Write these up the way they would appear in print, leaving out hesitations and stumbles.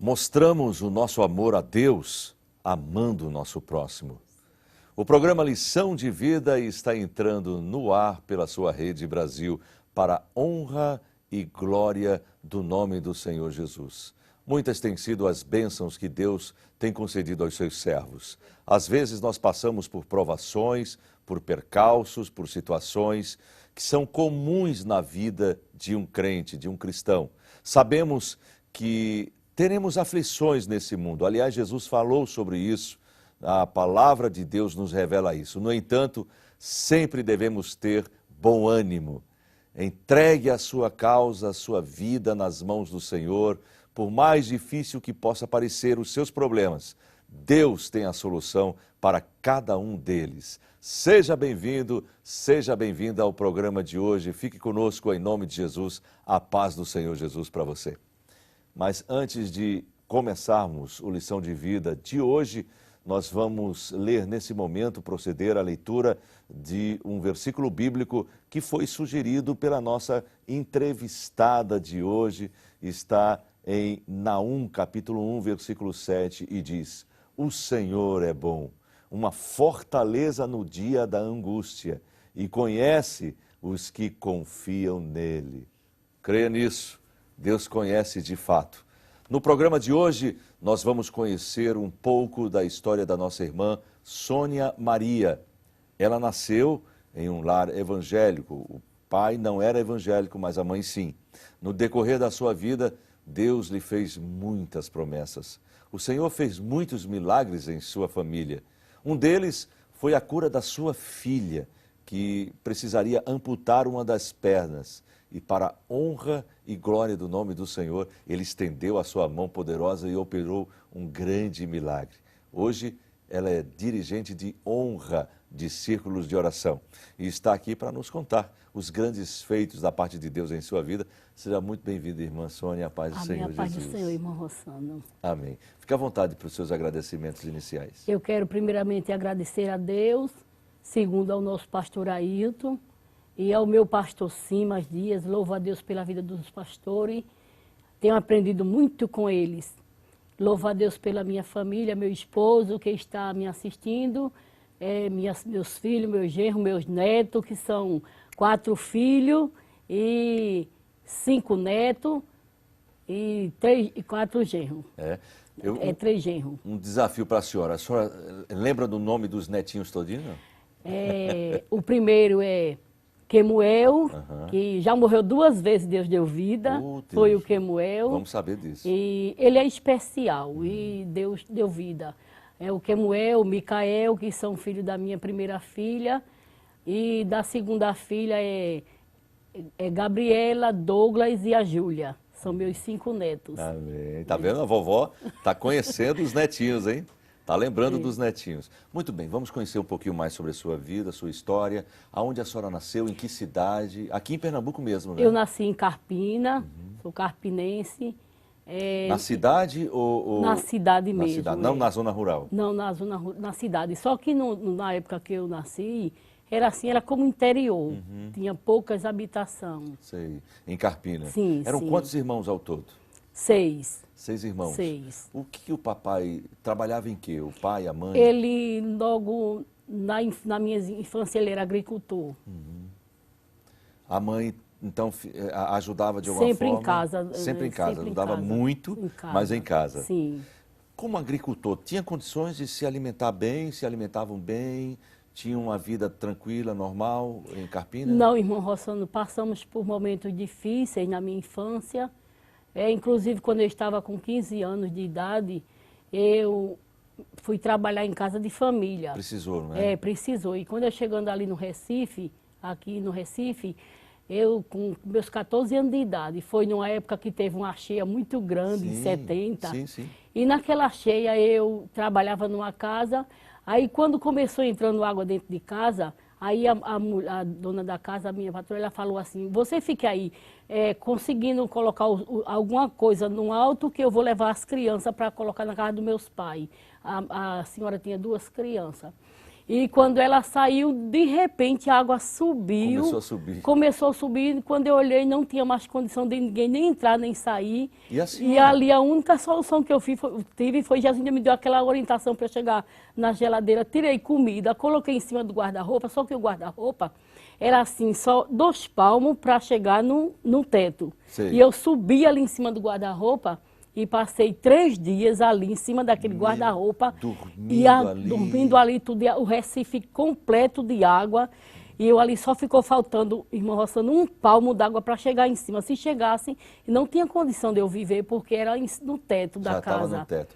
mostramos o nosso amor a Deus amando o nosso próximo. O programa Lição de Vida está entrando no ar pela sua Rede Brasil para a honra e glória do nome do Senhor Jesus. Muitas têm sido as bênçãos que Deus tem concedido aos seus servos. Às vezes nós passamos por provações, por percalços, por situações que são comuns na vida de um crente, de um cristão. Sabemos que teremos aflições nesse mundo. Aliás, Jesus falou sobre isso. A palavra de Deus nos revela isso. No entanto, sempre devemos ter bom ânimo. Entregue a sua causa, a sua vida nas mãos do Senhor, por mais difícil que possa parecer os seus problemas. Deus tem a solução para cada um deles. Seja bem-vindo, seja bem-vinda ao programa de hoje. Fique conosco em nome de Jesus. A paz do Senhor Jesus para você. Mas antes de começarmos o Lição de Vida de hoje, nós vamos ler nesse momento, proceder à leitura de um versículo bíblico que foi sugerido pela nossa entrevistada de hoje. Está em Naum, capítulo 1, versículo 7, e diz: O Senhor é bom, uma fortaleza no dia da angústia, e conhece os que confiam nele. Creia nisso, Deus conhece de fato. No programa de hoje, nós vamos conhecer um pouco da história da nossa irmã Sônia Maria. Ela nasceu em um lar evangélico. O pai não era evangélico, mas a mãe sim. No decorrer da sua vida, Deus lhe fez muitas promessas. O Senhor fez muitos milagres em sua família. Um deles foi a cura da sua filha, que precisaria amputar uma das pernas. E para a honra e glória do nome do Senhor, Ele estendeu a sua mão poderosa e operou um grande milagre. Hoje, ela é dirigente de honra de círculos de oração e está aqui para nos contar os grandes feitos da parte de Deus em sua vida. Seja muito bem-vinda, irmã Sônia, a paz do Senhor Jesus. A paz do Senhor, irmão Rossano. Amém. Fique à vontade para os seus agradecimentos iniciais. Eu quero primeiramente agradecer a Deus, segundo ao nosso pastor Ailton, e ao meu pastor Simas Dias. Louvo a Deus pela vida dos pastores. Tenho aprendido muito com eles. Louvo a Deus pela minha família, meu esposo que está me assistindo, meus filhos, meu genro, meus netos, que são 4 filhos e 5 netos e 4 genros. 3 genros. Um desafio para a senhora. A senhora lembra do nome dos netinhos todinhos? O primeiro é Quemuel, que já morreu 2 vezes, Deus deu vida, foi o Quemuel. Vamos saber disso. E ele é especial e Deus deu vida. É o Quemuel, o Micael, que são filhos da minha primeira filha, e da segunda filha é Gabriela, Douglas e a Júlia. São meus 5 netos. Amém. Tá vendo? A vovó tá conhecendo os netinhos, hein? Está lembrando dos netinhos. Muito bem, vamos conhecer um pouquinho mais sobre a sua vida, a sua história. Aonde a senhora nasceu, em que cidade? Aqui em Pernambuco mesmo, né? Eu nasci em Carpina, sou carpinense. Na cidade ou... Na cidade mesmo. Cidade, não na zona rural? Não, na cidade. Só que na época que eu nasci, era assim, era como interior. Tinha poucas habitações. Sei. Em Carpina? Sim, Eram sim. quantos irmãos ao todo? 6. 6 irmãos? 6. O que o papai trabalhava em quê? O pai, a mãe? Ele, logo na minha infância, ele era agricultor. A mãe, então, ajudava de alguma Sempre forma? em casa. Sempre em casa. Sempre em Ajudava casa. muito, Em casa. mas em casa. Sim. Como agricultor, tinha condições de se alimentar bem, se alimentavam bem, tinham uma vida tranquila, normal em Carpina? Não, irmão Rossano, passamos por momentos difíceis na minha infância. Inclusive, quando eu estava com 15 anos de idade, eu fui trabalhar em casa de família. Precisou, não é? Precisou. E quando eu chegando ali no Recife, aqui no Recife, eu com meus 14 anos de idade, foi numa época que teve uma cheia muito grande, em 70. Sim, sim. E naquela cheia eu trabalhava numa casa, aí quando começou entrando água dentro de casa, aí a dona da casa, a minha patroa, ela falou assim: você fique aí conseguindo colocar alguma coisa no alto que eu vou levar as crianças para colocar na casa dos meus pais. A senhora tinha 2 crianças. E quando ela saiu, de repente a água subiu. Começou a subir. Começou a subir. Quando eu olhei, não tinha mais condição de ninguém nem entrar, nem sair. E a E senhora? ali a única solução que eu tive foi, Jacinta me deu aquela orientação para chegar na geladeira. Tirei comida, coloquei em cima do guarda-roupa, só que o guarda-roupa era assim, só 2 palmos para chegar no teto. Sei. E eu subi ali em cima do guarda-roupa e passei 3 dias ali em cima daquele guarda-roupa. Dormindo ali, tudo, o Recife completo de água. E eu ali só ficou faltando, irmã Rossana, 1 palmo d'água para chegar em cima. Se chegasse, não tinha condição de eu viver, porque era no teto da casa. Já estava no teto.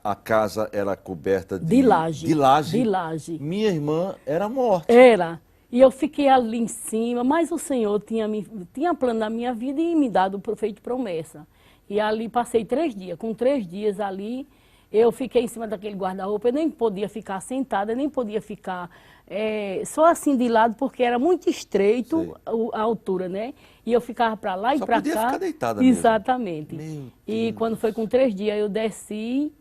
A casa era coberta De laje. De laje? De laje. Minha irmã era morta. Era. E eu fiquei ali em cima, mas o Senhor tinha plano na minha vida e me dado feito promessa. E ali passei 3 dias. Com 3 dias ali, eu fiquei em cima daquele guarda-roupa. Eu nem podia ficar sentada, nem podia ficar só assim de lado, porque era muito estreito a altura, né? E eu ficava para lá e para cá. Só podia ficar deitada mesmo. Exatamente. E quando foi com 3 dias, eu desci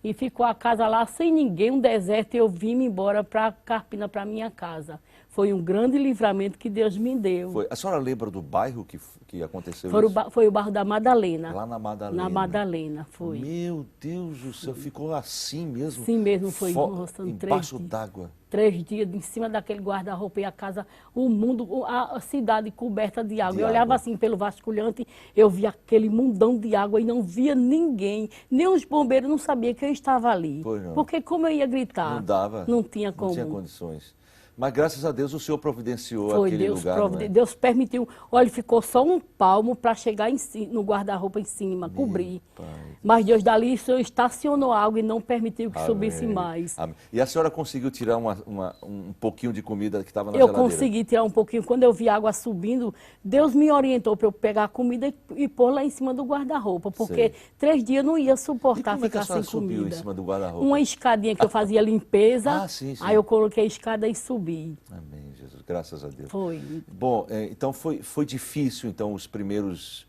e ficou a casa lá sem ninguém, um deserto, e eu vim embora para Carpina, para minha casa. Foi um grande livramento que Deus me deu. A senhora lembra do bairro que aconteceu isso? Foi o bairro da Madalena. Lá na Madalena. Na Madalena, foi. Meu Deus do céu, ficou assim mesmo? Sim mesmo, foi roçando embaixo d'água. 3 dias em cima daquele guarda-roupa e a casa, o mundo, a cidade coberta de água. Eu olhava assim pelo vasculhante, eu via aquele mundão de água e não via ninguém. Nem os bombeiros não sabiam que eu estava ali. Pois não. Porque como eu ia gritar? Não dava. Não tinha como. Não tinha condições. Mas graças a Deus o Senhor providenciou aquele lugar, não é? Deus permitiu. Olha, ficou só 1 palmo para chegar no guarda-roupa em cima, cobrir. Pai. Mas Deus dali, o Senhor estacionou água e não permitiu que subisse mais. Amém. E a senhora conseguiu tirar um pouquinho de comida que estava na geladeira? Eu consegui tirar um pouquinho. Quando eu vi a água subindo, Deus me orientou para eu pegar a comida e pôr lá em cima do guarda-roupa, porque 3 dias eu não ia suportar ficar sem comida. Como é que a senhora subiu em cima do guarda-roupa? Uma escadinha que eu fazia limpeza, sim. Aí eu coloquei a escada e subi. Amém, Jesus. Graças a Deus. Foi. Bom, então foi difícil, então, os primeiros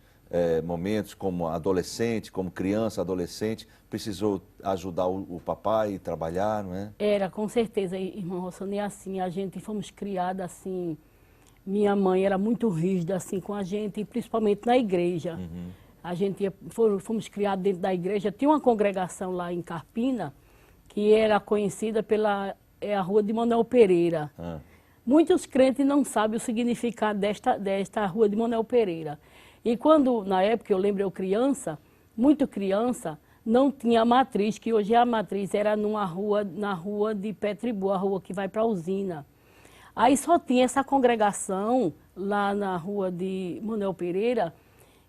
momentos, como adolescente, como criança, adolescente, precisou ajudar o papai e trabalhar, não é? Era, com certeza, irmão Rossano, e assim, a gente fomos criadas assim, minha mãe era muito rígida assim com a gente, principalmente na igreja. A gente fomos criados dentro da igreja, tinha uma congregação lá em Carpina, que era conhecida pela a Rua de Manuel Pereira. Muitos crentes não sabem o significado desta Rua de Manuel Pereira. E quando, na época, eu lembro eu criança, muito criança, não tinha matriz, que hoje a matriz era na rua de Petribu, a rua que vai para a usina. Aí só tinha essa congregação lá na Rua de Manuel Pereira,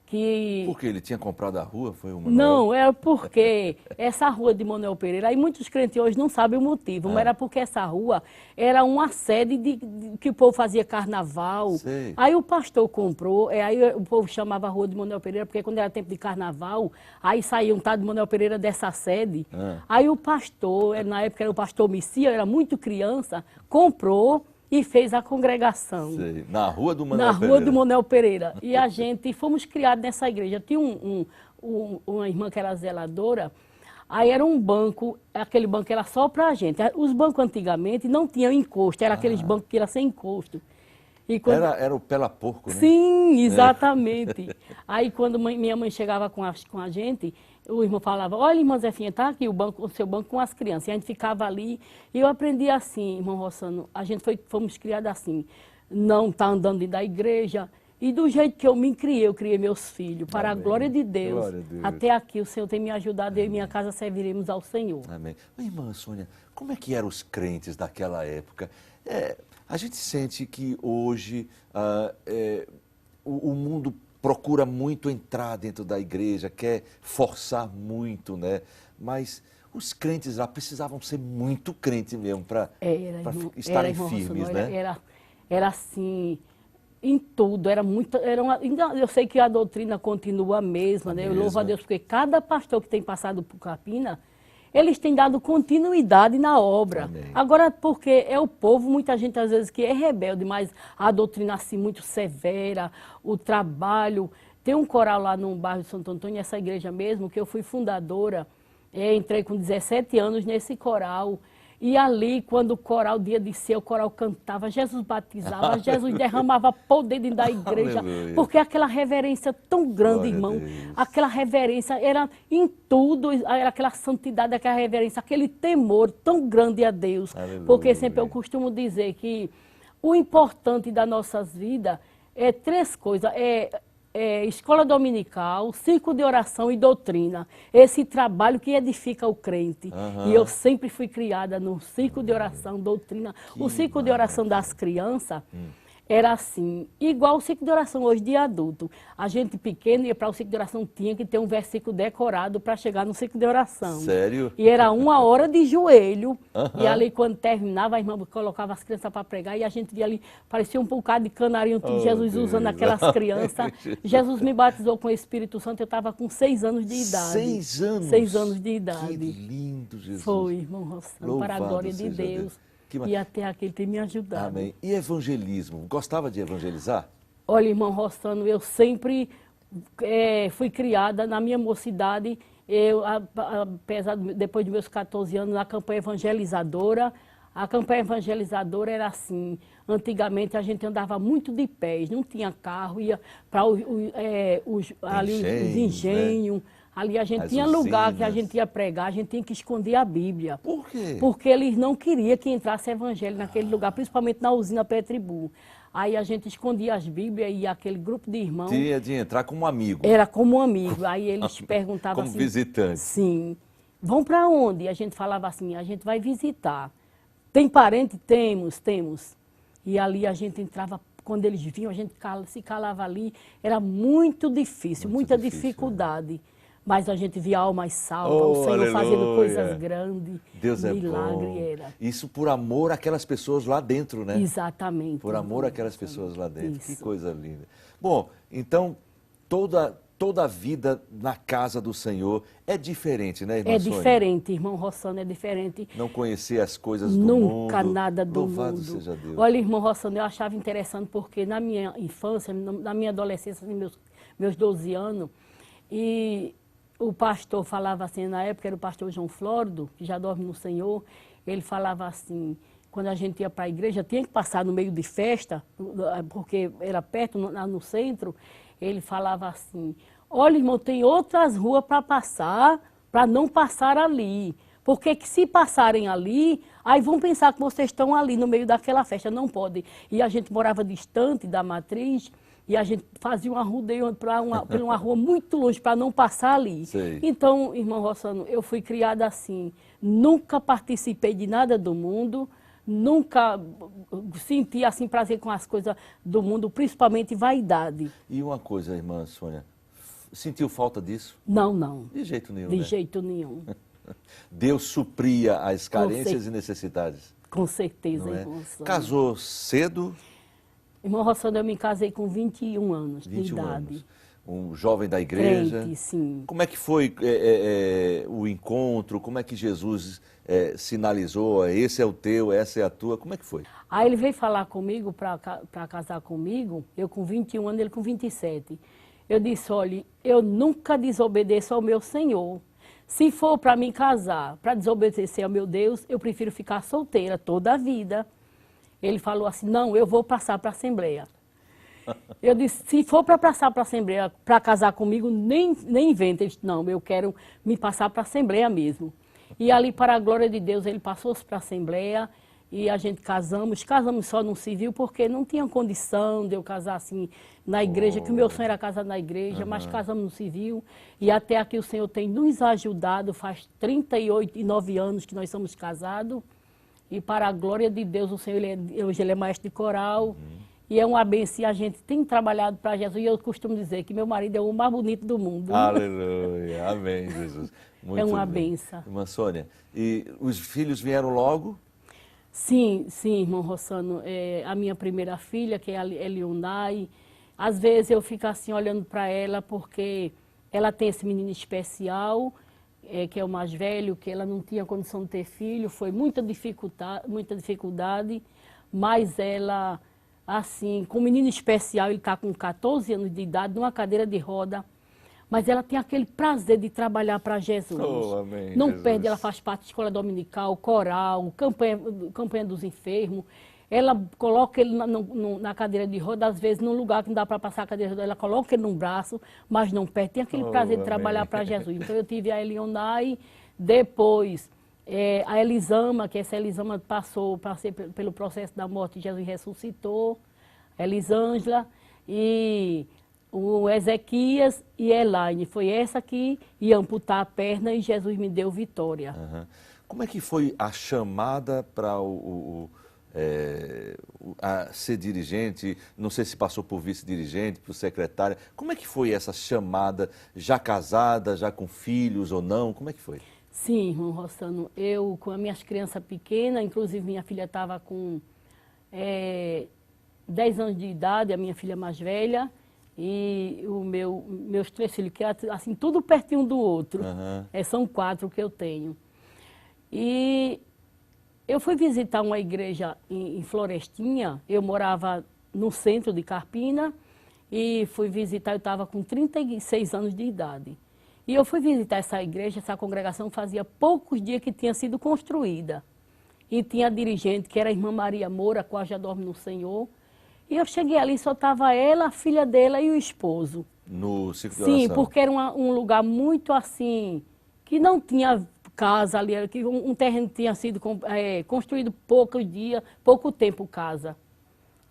que... Porque ele tinha comprado a rua, foi uma... Não, era porque essa Rua de Manuel Pereira, aí muitos crentes hoje não sabem o motivo, mas era porque essa rua era uma sede que o povo fazia carnaval. Sei. Aí o pastor comprou, aí o povo chamava a Rua de Manuel Pereira, porque quando era tempo de carnaval, aí saía um tal de Manuel Pereira dessa sede. Aí o pastor, na época era o pastor Messias, era muito criança, comprou e fez a congregação. Sei. Na Rua do Manuel Pereira. Na Rua do Manuel Pereira. E a gente fomos criados nessa igreja. Tinha uma irmã que era zeladora, aí era um banco, aquele banco era só para a gente. Os bancos antigamente não tinham encosto, era aqueles bancos que eram sem encosto. E quando... Era o pela-porco, né? Sim, exatamente. Aí quando minha mãe chegava com a gente, o irmão falava, olha, irmã Zefinha, tá aqui o seu banco com as crianças. E a gente ficava ali, e eu aprendi assim, irmão Rossano, a gente fomos criados assim, não tá andando dentro da igreja. E do jeito que eu me criei, eu criei meus filhos, para a glória de Deus. Glória a Deus. Até aqui o Senhor tem me ajudado, eu e minha casa serviremos ao Senhor. Amém. Mas, irmã Sônia, como é que eram os crentes daquela época? A gente sente que hoje o mundo procura muito entrar dentro da igreja, quer forçar muito, né? Mas os crentes lá precisavam ser muito crentes mesmo para estarem firmes, né? Era assim, em tudo, eu sei que a doutrina continua a mesma, né? Eu louvo a Deus, porque cada pastor que tem passado por Carpina, eles têm dado continuidade na obra. Amém. Agora, porque é o povo, muita gente às vezes que é rebelde, mas a doutrina assim muito severa, o trabalho. Tem um coral lá no bairro de Santo Antônio, essa igreja mesmo, que eu fui fundadora, entrei com 17 anos nesse coral. E ali, quando o coral, dia de ser, o coral cantava, Jesus batizava, Jesus derramava poder dentro da igreja, Aleluia. porque aquela reverência tão grande, Glória a irmão, Deus. aquela reverência era em tudo, era aquela santidade, aquela reverência, aquele temor tão grande a Deus. Aleluia. Porque sempre eu costumo dizer que o importante das nossas vidas é três coisas, escola dominical, círculo de oração e doutrina. Esse trabalho que edifica o crente. Aham. E eu sempre fui criada no círculo de oração, doutrina. O círculo de oração das crianças era assim, igual o ciclo de oração hoje de adulto. A gente pequeno ia para o ciclo de oração, tinha que ter um versículo decorado para chegar no ciclo de oração. Sério? E era 1 hora de joelho. Aham. E ali, quando terminava, a irmã colocava as crianças para pregar e a gente via ali, parecia um bocado de canarinho, tudo, Oh, Jesus Deus. usando aquelas crianças. Jesus me batizou com o Espírito Santo, eu estava com 6 anos de idade. 6 anos? 6 anos de Que idade. lindo, Jesus. Foi, irmão Rossano, para a Louvado glória de seja Deus. Deus. Que E até aqui ele tem me ajudado. Amém. E evangelismo? Gostava de evangelizar? Olha, irmão Rossano, eu sempre fui criada na minha mocidade, apesar depois dos meus 14 anos, na campanha evangelizadora. A campanha evangelizadora era assim, antigamente a gente andava muito de pés, não tinha carro, ia para os engenhos, ali a gente As tinha lugar que a usinas. gente ia pregar, a gente tinha que esconder a Bíblia. Por quê? Porque eles não queriam que entrasse evangelho naquele lugar, principalmente na usina Petribu. Aí a gente escondia as Bíblias e aquele grupo de irmãos Tinha de entrar como amigo, era como um amigo. Aí eles perguntavam como assim, visitante. sim, vão para onde? E a gente falava assim, a gente vai visitar. Tem parente? Temos, temos. E ali a gente entrava, quando eles vinham, a gente se calava ali. Era muito difícil, Muito muita difícil, dificuldade. Mas a gente via almas salvas, Oh, o Senhor fazendo aleluia. coisas grandes. Deus é milagre bom. era. Isso por amor àquelas pessoas lá dentro, né? Exatamente. Por amor àquelas pessoas lá dentro. Que Isso. coisa linda. Bom, então toda a vida na casa do Senhor é diferente, né, irmã É Sônia? diferente, irmão Rossano, é diferente. Não conhecer as coisas do mundo. Nunca nada do Louvado mundo. seja Deus. Olha, irmão Rossano, eu achava interessante porque na minha infância, na minha adolescência, nos meus 12 anos, e o pastor falava assim, na época era o pastor João Flórido, que já dorme no Senhor, ele falava assim, quando a gente ia para a igreja, tinha que passar no meio de festa, porque era perto, no centro, ele falava assim, olha, irmão, tem outras ruas para passar, para não passar ali. Porque que se passarem ali, aí vão pensar que vocês estão ali no meio daquela festa, não pode. E a gente morava distante da matriz, e a gente fazia um arrudeio por uma rua muito longe para não passar ali. Sei. Então, irmão Rossano, eu fui criada assim, nunca participei de nada do mundo, nunca senti assim prazer com as coisas do mundo, principalmente vaidade. E uma coisa, irmã Sônia, sentiu falta disso? Não, não. De jeito nenhum, De né? jeito nenhum. Deus supria as carências e necessidades. Com certeza, Não é? irmão Rossano. Casou cedo, Irmão Rossano, eu me casei com 21 anos de 21 idade. anos. Um jovem da igreja. Crente, sim. Como é que foi o encontro? Como é que Jesus sinalizou? Esse é o teu, essa é a tua. Como é que foi? Aí ele veio falar comigo para casar comigo, eu com 21 anos, ele com 27. Eu disse, olha, eu nunca desobedeço ao meu Senhor. Se for para me casar, para desobedecer ao meu Deus, eu prefiro ficar solteira toda a vida. Ele falou assim, não, eu vou passar para a Assembleia. Eu disse, se for para passar para a Assembleia, para casar comigo, nem inventa. Ele disse, não, eu quero me passar para a Assembleia mesmo. E ali, para a glória de Deus, ele passou-se para a Assembleia e a gente casamos só no civil, porque não tinha condição de eu casar assim na igreja, que o meu sonho era casar na igreja, mas casamos no civil. E até aqui o Senhor tem nos ajudado, faz 39 anos que nós somos casados. E para a glória de Deus, o Senhor, hoje ele é maestro de coral. E é uma bênção. E a gente tem trabalhado para Jesus. E eu costumo dizer que meu marido é o mais bonito do mundo. Aleluia. Amém, Jesus. Muito É uma bem. bênção. Irmã Sônia, e os filhos vieram logo? Sim, sim, irmão Rossano. A minha primeira filha, que é a Elionai, às vezes eu fico assim olhando para ela, porque ela tem esse menino especial, que é o mais velho, que ela não tinha condição de ter filho, foi muita dificuldade, mas ela, assim, com o menino especial, ele está com 14 anos de idade, numa cadeira de roda, mas ela tem aquele prazer de trabalhar para Jesus. Oh, amém, Não Jesus. perde, ela faz parte de escola dominical, coral, campanha dos enfermos. Ela coloca ele na cadeira de roda, às vezes num lugar que não dá para passar a cadeira de roda, ela coloca ele num braço, mas não perde. Tem aquele prazer de trabalhar para Jesus. Então eu tive a Elionai, depois a Elisama, que essa Elisama passei pelo processo da morte, Jesus ressuscitou, Elisângela, e o Ezequias e Elaine. Foi essa que ia amputar a perna e Jesus me deu vitória. Uhum. Como é que foi a chamada para ser dirigente? Não sei se passou por vice-dirigente, por secretária. Como é que foi essa chamada? Já casada, já com filhos ou não? Como é que foi? Sim, irmão Rossano, eu com as minhas crianças pequenas, inclusive minha filha estava com 10 anos de idade, a minha filha mais velha, e meus 3 filhos, que é assim, tudo pertinho do outro. Uhum. São 4 que eu tenho. E eu fui visitar uma igreja em Florestinha, eu morava no centro de Carpina, e fui visitar, eu estava com 36 anos de idade. E eu fui visitar essa igreja, essa congregação fazia poucos dias que tinha sido construída. E tinha a dirigente, que era a irmã Maria Moura, a qual já dorme no Senhor. E eu cheguei ali, só estava ela, a filha dela e o esposo. No ciclo de oração? Sim, porque era um lugar muito assim, que não tinha casa ali, que um terreno tinha sido construído poucos dias, pouco tempo casa.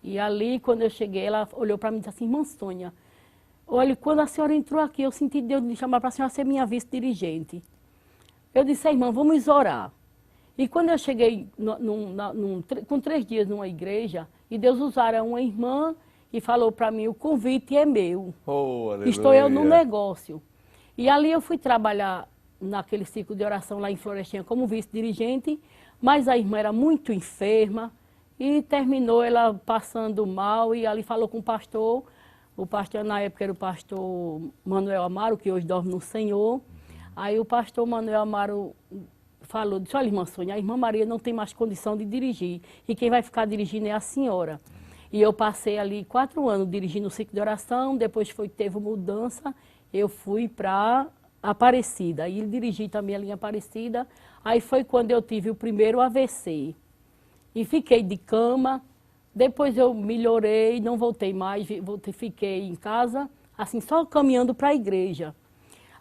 E ali, quando eu cheguei, ela olhou para mim e disse assim, irmã Sônia, olha, quando a senhora entrou aqui, eu senti Deus me chamar para a senhora ser minha vice-dirigente. Eu disse, irmã, vamos orar. E quando eu cheguei com 3 dias numa igreja, e Deus usara uma irmã e falou para mim, o convite é meu. Oh, aleluia. Estou eu no negócio. E ali eu fui trabalhar naquele ciclo de oração lá em Florestinha como vice-dirigente, mas a irmã era muito enferma e terminou ela passando mal e ali falou com o pastor na época era o pastor Manuel Amaro, que hoje dorme no Senhor. Aí o pastor Manuel Amaro falou, disse, olha, irmã Sônia, a irmã Maria não tem mais condição de dirigir, e quem vai ficar dirigindo é a senhora. E eu passei ali 4 anos dirigindo o ciclo de oração, depois teve mudança, eu fui para Aparecida, e dirigi também a linha Aparecida, aí foi quando eu tive o primeiro AVC. E fiquei de cama, depois eu melhorei, não voltei mais, fiquei em casa, assim, só caminhando para a igreja.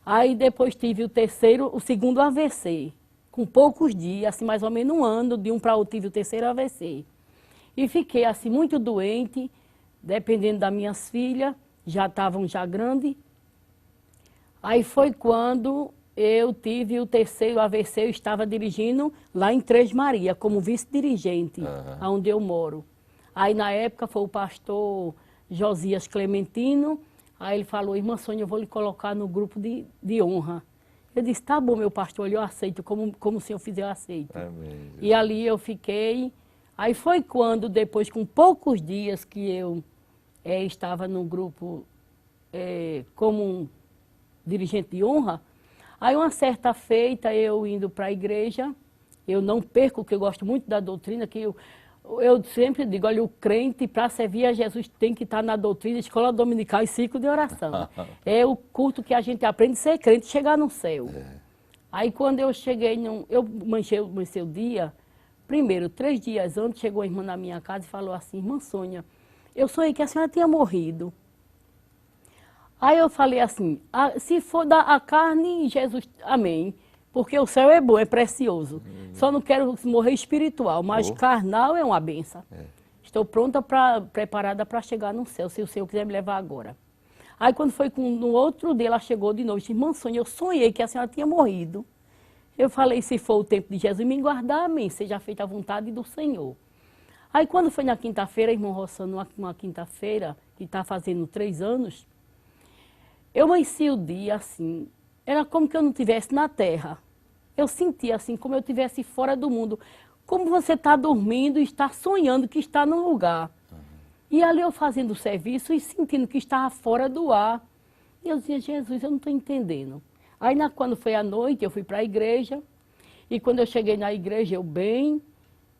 Aí depois tive o segundo AVC, com poucos dias, assim, mais ou menos 1 ano, de um para outro tive o terceiro AVC. E fiquei assim, muito doente, dependendo das minhas filhas, já estavam grandes. Aí foi quando eu tive o terceiro AVC, eu estava dirigindo lá em Três Marias, como vice-dirigente, onde eu moro. Aí na época foi o pastor Josias Clementino, aí ele falou, irmã Sônia, eu vou lhe colocar no grupo de honra. Eu disse, tá bom, meu pastor, eu aceito, como o senhor fizer, eu aceito. Amém. E ali eu fiquei. Aí foi quando, depois, com poucos dias que eu estava no grupo como um dirigente de honra, aí uma certa feita, eu indo para a igreja, eu não perco, porque eu gosto muito da doutrina, que eu sempre digo, olha, o crente, para servir a Jesus, tem que estar na doutrina, escola dominical e ciclo de oração. É o culto que a gente aprende a ser crente e chegar no céu. Aí quando eu cheguei, eu manchei o dia, primeiro, 3 dias antes, chegou a irmã na minha casa e falou assim, irmã Sônia, eu sonhei que a senhora tinha morrido. Aí eu falei assim, se for da carne, Jesus, amém. Porque o céu é bom, é precioso. Só não quero morrer espiritual, mas carnal é uma benção. Estou pronta, preparada para chegar no céu, se o Senhor quiser me levar agora. Aí quando foi no outro dia, ela chegou de novo e disse, irmã Sônia, eu sonhei que a senhora tinha morrido. Eu falei, se for o tempo de Jesus me guardar, amém, seja feita a vontade do Senhor. Aí quando foi na quinta-feira, irmão Rossano, uma quinta-feira, que está fazendo 3 anos, eu amanheci o dia assim, era como que eu não estivesse na terra. Eu sentia assim, como eu estivesse fora do mundo. Como você está dormindo e está sonhando que está num lugar. E ali eu fazendo o serviço e sentindo que estava fora do ar. E eu dizia, Jesus, eu não estou entendendo. Aí quando foi à noite, eu fui para a igreja. E quando eu cheguei na igreja, eu bem.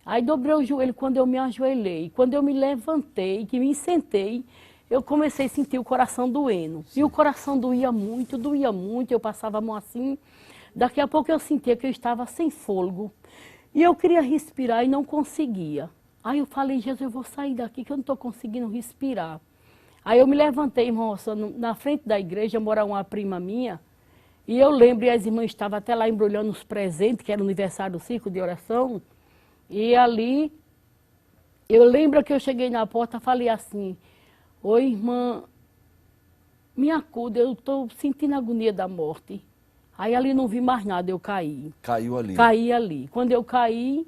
Aí dobrei o joelho quando eu me ajoelhei. Quando eu me levantei, que me sentei, eu comecei a sentir o coração doendo. Sim. E o coração doía muito, eu passava a mão assim. Daqui a pouco eu sentia que eu estava sem fôlego. E eu queria respirar e não conseguia. Aí eu falei, Jesus, eu vou sair daqui que eu não estou conseguindo respirar. Aí eu me levantei, irmão, na frente da igreja, morava uma prima minha. E eu lembro, e as irmãs estavam até lá embrulhando os presentes, que era o aniversário do círculo de oração. E ali, eu lembro que eu cheguei na porta e falei assim, oi, irmã, me acuda, eu estou sentindo a agonia da morte. Aí ali não vi mais nada, eu caí. Caiu ali? Caí ali. Quando eu caí,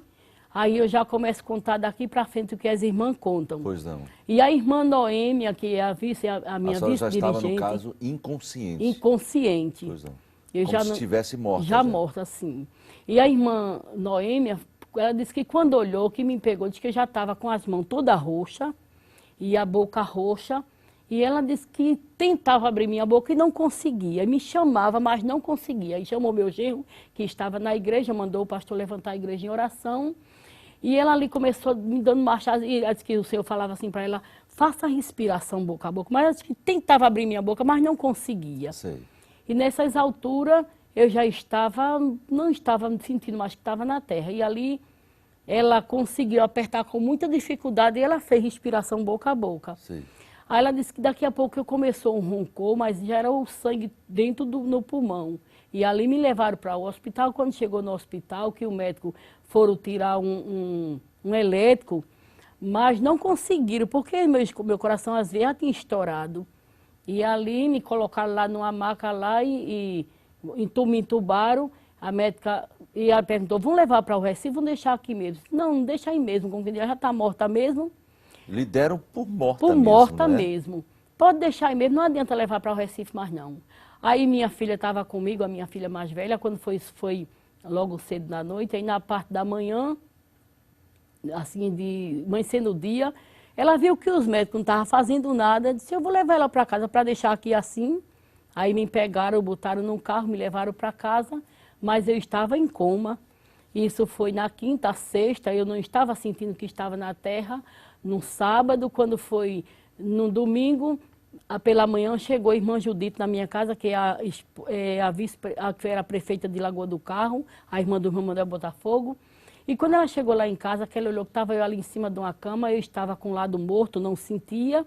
aí eu já começo a contar daqui para frente o que as irmãs contam. Pois não. E a irmã Noêmia, que é a minha vice-dirigente... já estava, no caso, inconsciente. Inconsciente. Pois não. Eu Como se estivesse morta. Já morta, sim. E a irmã Noêmia, ela disse que quando olhou, que me pegou, disse que eu já estava com as mãos toda roxa e a boca roxa. E ela disse que tentava abrir minha boca e não conseguia. Me chamava, mas não conseguia. E chamou meu genro, que estava na igreja, mandou o pastor levantar a igreja em oração. E ela ali começou me dando marcha. E ela disse que o Senhor falava assim para ela, faça a respiração boca a boca. Mas ela disse que tentava abrir minha boca, mas não conseguia. Sei. E nessas alturas, eu já não estava me sentindo mais que estava na terra. E ali, ela conseguiu apertar com muita dificuldade e ela fez respiração boca a boca. Sei. Aí ela disse que daqui a pouco eu começou um roncor, mas já era o sangue dentro no pulmão. E ali me levaram para o hospital. Quando chegou no hospital, que o médico foram tirar um elétrico, mas não conseguiram, porque meu coração às vezes já tinha estourado. E ali me colocaram lá numa maca lá e me entubaram. A médica e ela perguntou, vamos levar para o Recife, vamos deixar aqui mesmo? Não deixa aí mesmo, como que já está morta mesmo. Lhe deram por morta mesmo, por morta né? mesmo. Pode deixar aí mesmo, não adianta levar para o Recife mais não. Aí minha filha estava comigo, a minha filha mais velha, quando foi logo cedo da noite, aí na parte da manhã, assim, amanhecendo o dia, ela viu que os médicos não estavam fazendo nada, disse, eu vou levar ela para casa para deixar aqui assim. Aí me pegaram, botaram num carro, me levaram para casa, mas eu estava em coma. Isso foi na quinta, sexta, eu não estava sentindo que estava na terra. No sábado, quando foi no domingo, pela manhã, chegou a irmã Judite na minha casa, que que era a prefeita de Lagoa do Carro, a irmã do irmão Manuel Botafogo. E quando ela chegou lá em casa, que ela olhou que estava eu ali em cima de uma cama, eu estava com o lado morto, não sentia,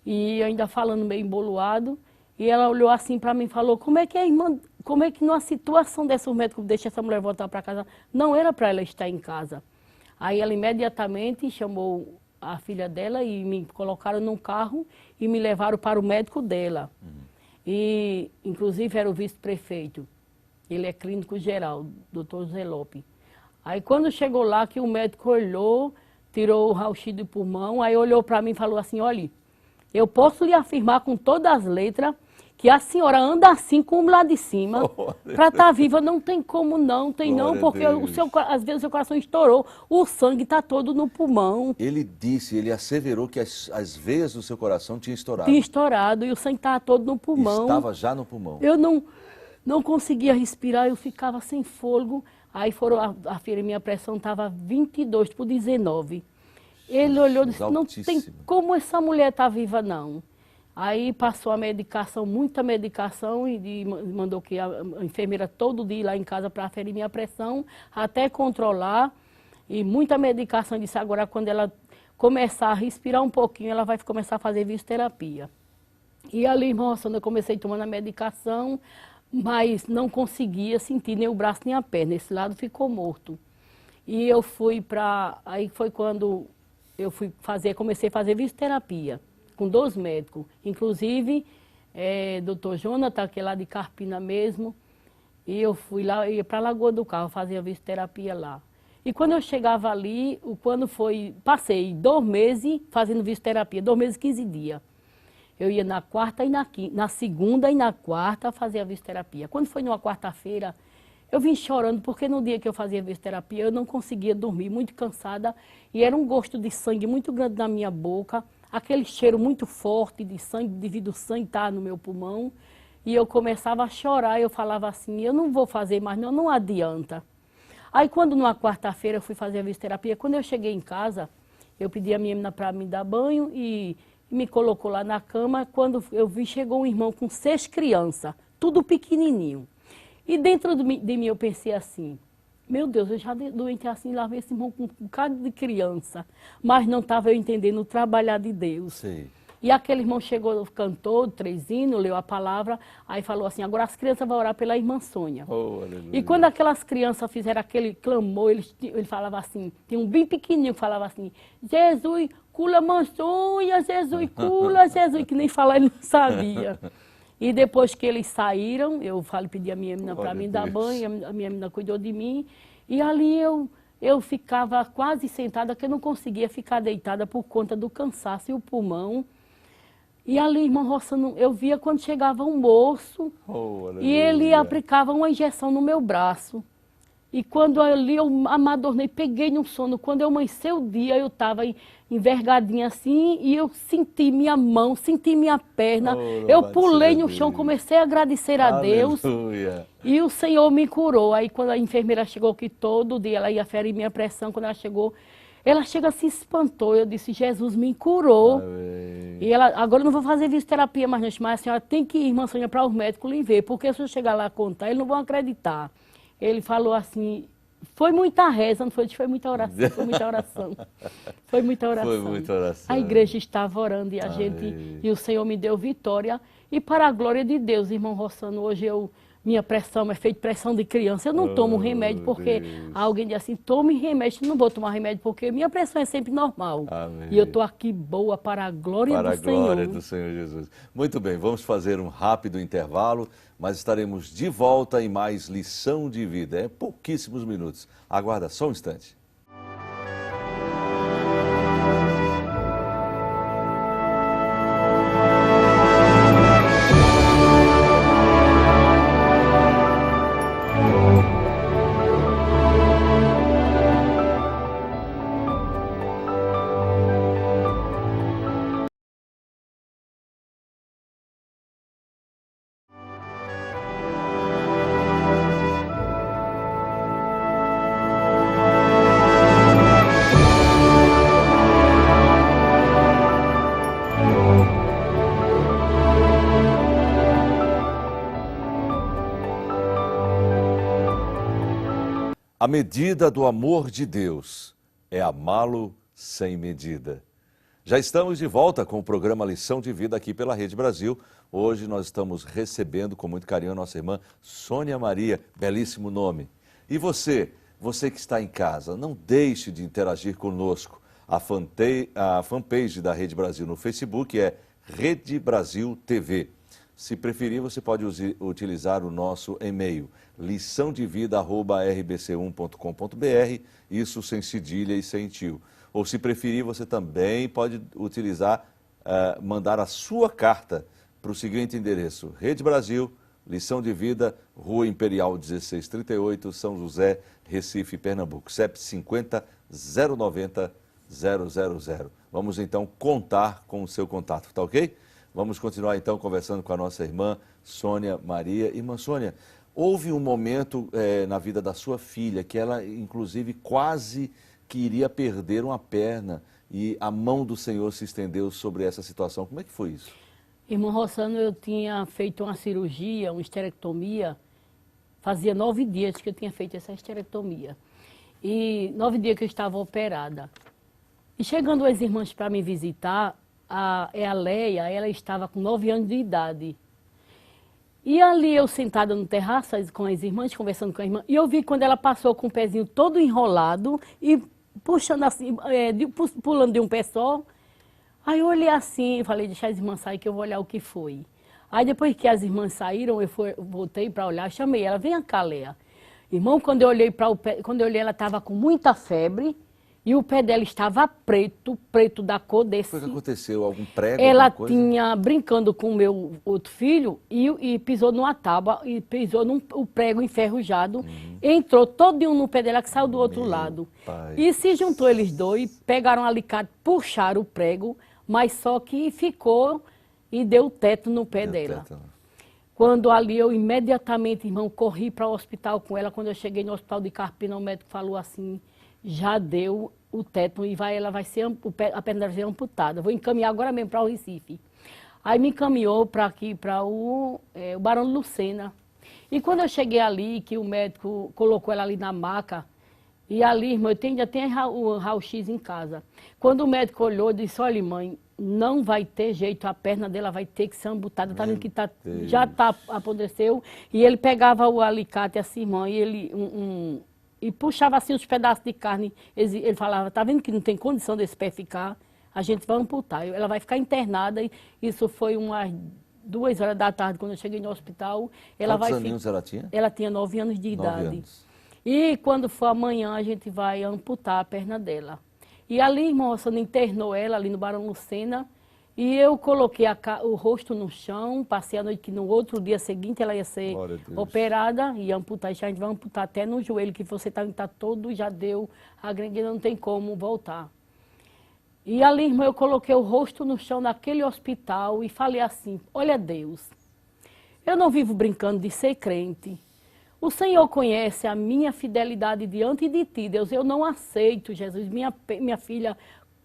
e ainda falando meio emboloado. E ela olhou assim para mim e falou, como é que numa situação dessa o médico deixa essa mulher voltar para casa? Não era para ela estar em casa. Aí ela imediatamente chamou a filha dela e me colocaram num carro e me levaram para o médico dela. E, inclusive, era o vice-prefeito. Ele é clínico geral, doutor Zé Lopes. Aí, quando chegou lá, que o médico olhou, tirou o raio-x do pulmão, aí olhou para mim e falou assim, olha, eu posso lhe afirmar com todas as letras que a senhora anda assim como lá de cima, para estar viva não tem como não, porque às vezes o seu coração estourou, o sangue está todo no pulmão. Ele asseverou que as veias do seu coração tinham estourado. Tinha estourado e o sangue estava todo no pulmão. Estava já no pulmão. Eu não conseguia respirar, eu ficava sem fôlego, aí minha pressão estava 22/19. Ele olhou e disse, não tem como essa mulher estar viva não. Aí passou a medicação, muita medicação, e mandou que a enfermeira todo dia ir lá em casa para aferir minha pressão, até controlar, e muita medicação. Disse, agora quando ela começar a respirar um pouquinho, ela vai começar a fazer fisioterapia. E ali, nossa, eu comecei tomando a medicação, mas não conseguia sentir nem o braço nem a perna, esse lado ficou morto. E eu aí foi quando eu comecei a fazer fisioterapia com 2 médicos, inclusive doutor Jonathan, que é lá de Carpina mesmo, e eu fui lá, ia para Lagoa do Carro, fazia fisioterapia lá. E quando eu chegava ali, passei 2 meses fazendo fisioterapia, 2 meses e 15 dias. Eu ia na quarta e na segunda e na quarta fazer a fisioterapia. Quando foi numa quarta-feira, eu vim chorando, porque no dia que eu fazia fisioterapia, eu não conseguia dormir, muito cansada, e era um gosto de sangue muito grande na minha boca, aquele cheiro muito forte de sangue, devido ao sangue estar no meu pulmão, e eu começava a chorar, eu falava assim, eu não vou fazer mais não adianta. Aí quando numa quarta-feira eu fui fazer a fisioterapia, quando eu cheguei em casa, eu pedi a minha menina para me dar banho e me colocou lá na cama. Quando eu vi, chegou um irmão com 6 crianças, tudo pequenininho. E dentro de mim eu pensei assim, meu Deus, eu já doente assim, lá vem esse irmão com um bocado de criança. Mas não estava eu entendendo o trabalhar de Deus. Sim. E aquele irmão chegou, cantou 3 hinos, leu a palavra, aí falou assim, agora as crianças vão orar pela irmã Sônia. Oh, e quando aquelas crianças fizeram aquele clamor, ele falava assim, tem um bem pequenininho que falava assim, Jesus, cula Sônia, Jesus, cula, Jesus, que nem falar ele não sabia. E depois que eles saíram, eu pedi a minha menina para mim dar banho, a minha menina cuidou de mim, e ali eu ficava quase sentada, que eu não conseguia ficar deitada por conta do cansaço e o pulmão. E ali, irmão Rossano, eu via quando chegava um moço e ele aplicava uma injeção no meu braço. E quando ali eu amadornei, peguei no sono. Quando eu amanheceu o dia, eu estava envergadinha assim e eu senti minha mão, senti minha perna. Eu pulei no chão, comecei a agradecer a Deus. E o Senhor me curou. Aí quando a enfermeira chegou, que todo dia ela ia ferir minha pressão, quando ela chegou, ela chega, se espantou. Eu disse, Jesus me curou. Amém. E ela, agora eu não vou fazer fisioterapia mais, não, mas a senhora tem que ir, irmã Sônia, para os médicos lhe ver, porque se eu chegar lá e contar, eles não vão acreditar. Ele falou assim, foi muita reza, não foi? Foi muita oração, foi muita oração. Foi muita oração. Foi muita oração. A igreja estava orando e e o Senhor me deu vitória. E para a glória de Deus, irmão Rossano, hoje minha pressão é feita pressão de criança. Eu não tomo remédio porque alguém diz assim, tome remédio. Eu não vou tomar remédio porque minha pressão é sempre normal. Amém. E eu estou aqui boa para a glória do Senhor. Para a glória do Senhor Jesus. Muito bem, vamos fazer um rápido intervalo, mas estaremos de volta em mais lição de vida. É pouquíssimos minutos. Aguarda só um instante. A medida do amor de Deus é amá-lo sem medida. Já estamos de volta com o programa Lição de Vida aqui pela Rede Brasil. Hoje nós estamos recebendo com muito carinho a nossa irmã Sônia Maria, belíssimo nome. E você que está em casa, não deixe de interagir conosco. A fanpage da Rede Brasil no Facebook é Rede Brasil TV. Se preferir, você pode utilizar o nosso e-mail, liçãodevida@rbc1.com.br, isso sem cedilha e sem tio. Ou se preferir, você também pode utilizar, mandar a sua carta para o seguinte endereço, Rede Brasil, Lição de Vida, Rua Imperial 1638, São José, Recife, Pernambuco, CEP 50 090 000. Vamos então contar com o seu contato, tá ok? Vamos continuar então conversando com a nossa irmã Sônia Maria. Irmã Sônia, houve um momento na vida da sua filha que ela inclusive quase que iria perder uma perna e a mão do Senhor se estendeu sobre essa situação. Como é que foi isso? Irmão Rossano, eu tinha feito uma cirurgia, uma esterectomia, fazia 9 dias que eu tinha feito essa esterectomia. E 9 dias que eu estava operada. E chegando as irmãs para me visitar, a Leia, ela estava com 9 anos de idade. E ali eu sentada no terraço com as irmãs, conversando com a irmã, e eu vi quando ela passou com o pezinho todo enrolado e puxando assim, pulando de um pé só. Aí eu olhei assim e falei, deixa as irmãs sair que eu vou olhar o que foi. Aí depois que as irmãs saíram, eu voltei para olhar, chamei ela, vem cá, Leia. Irmão, quando eu olhei para o pé, ela estava com muita febre. E o pé dela estava preto da cor desse. O que aconteceu? Algum prego? Ela tinha brincando com o meu outro filho e pisou numa tábua e pisou o prego enferrujado. Entrou todo no pé dela que saiu do outro lado. Pai. E se juntou eles dois, pegaram um alicate, puxaram o prego, mas só que ficou e deu teto no pé dela. Quando ali eu imediatamente, irmão, corri para o hospital com ela. Quando eu cheguei no hospital de Carpina, o médico falou assim, já deu o teto e ela vai ser, a perna dela vai ser amputada. Vou encaminhar agora mesmo para o Recife. Aí me encaminhou para aqui, para o Barão de Lucena. E quando eu cheguei ali, que o médico colocou ela ali na maca, e ali, irmã, ainda tem o raio-x em casa. Quando o médico olhou, disse, olha, mãe, não vai ter jeito, a perna dela vai ter que ser amputada, tá vendo que já apodreceu. E ele pegava o alicate assim, irmã, e ele e puxava assim os pedaços de carne. Ele falava, tá vendo que não tem condição desse pé ficar? A gente vai amputar. Ela vai ficar internada. E isso foi umas 2 horas da tarde, quando eu cheguei no hospital. Quantos aninhos ela tinha? Ela tinha 9 anos de 9 idade. anos. E quando for amanhã, a gente vai amputar a perna dela. E ali, irmão, a Sônia internou ela ali no Barão Lucena. E eu coloquei o rosto no chão, passei a noite, que no outro dia seguinte ela ia ser operada e amputar. A gente vai amputar até no joelho, que você tá todo, já deu, a gangrena não tem como voltar. E ali, irmão, eu coloquei o rosto no chão naquele hospital e falei assim, olha Deus, eu não vivo brincando de ser crente. O Senhor conhece a minha fidelidade diante de ti, Deus. Eu não aceito, Jesus, minha filha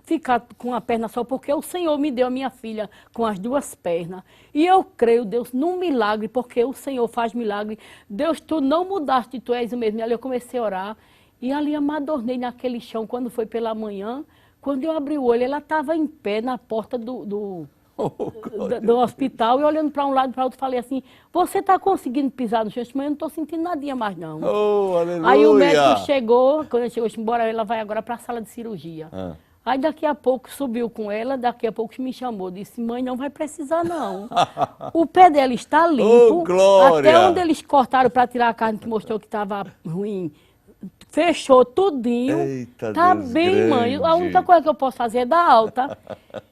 ficar com a perna só, porque o Senhor me deu a minha filha com as 2 pernas. E eu creio, Deus, num milagre, porque o Senhor faz milagre. Deus, tu não mudaste, tu és o mesmo. E ali eu comecei a orar e ali amadornei naquele chão quando foi pela manhã. Quando eu abri o olho, ela estava em pé na porta do hospital e olhando para um lado e para o outro, falei assim, você está conseguindo pisar no chão? Mas eu não estou sentindo nadinha mais não. Oh, aleluia! Aí o médico chegou, quando ele chegou, disse, embora, ela vai agora para a sala de cirurgia. Aí daqui a pouco subiu com ela, daqui a pouco me chamou, disse, mãe, não vai precisar não. O pé dela está limpo, até onde eles cortaram para tirar a carne que mostrou que estava ruim. Fechou tudinho. Eita, tá Deus bem, grande. mãe. A única coisa que eu posso fazer é dar alta.